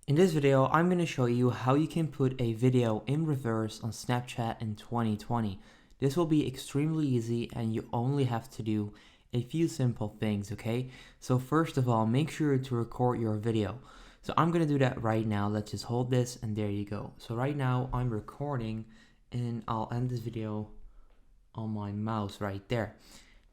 In this video, I'm going to show you how you can put a video in reverse on Snapchat in 2020. This will be extremely easy and you only have to do a few simple things, okay? So first of all, make sure to record your video. So I'm going to do that right now. Let's just hold this and there you go. So right now I'm recording and I'll end this video on my mouse right there.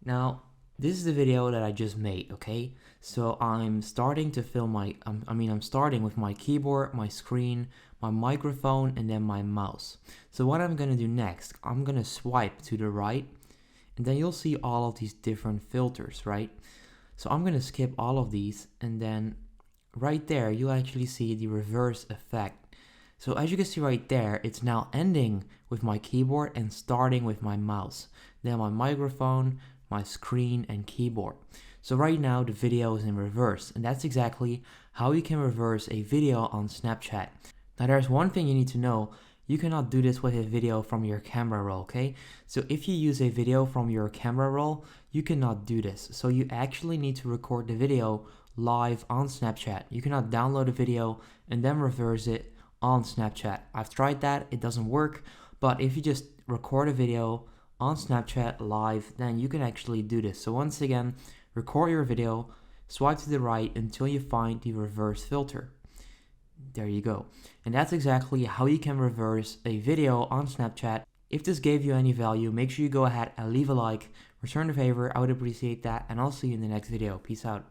Now, this is the video that I just made, okay? So I'm starting to film I'm starting with my keyboard, my screen, my microphone, and then my mouse. So what I'm gonna do next, I'm gonna swipe to the right, and then you'll see all of these different filters, right? So I'm gonna skip all of these, and then right there, you'll actually see the reverse effect. So as you can see right there, it's now ending with my keyboard and starting with my mouse. Then my microphone, my screen and keyboard. So right now the video is in reverse, and that's exactly how you can reverse a video on Snapchat. Now there's one thing you need to know. You cannot do this with a video from your camera roll, okay? So if you use a video from your camera roll, you cannot do this. So you actually need to record the video live on Snapchat. You cannot download a video and then reverse it on Snapchat. I've tried that, it doesn't work, but if you just record a video on Snapchat live, then you can actually do this. So once again, record your video, swipe to the right until you find the reverse filter. There you go. And that's exactly how you can reverse a video on Snapchat. If this gave you any value, make sure you go ahead and leave a like, return the favor, I would appreciate that, and I'll see you in the next video. Peace out.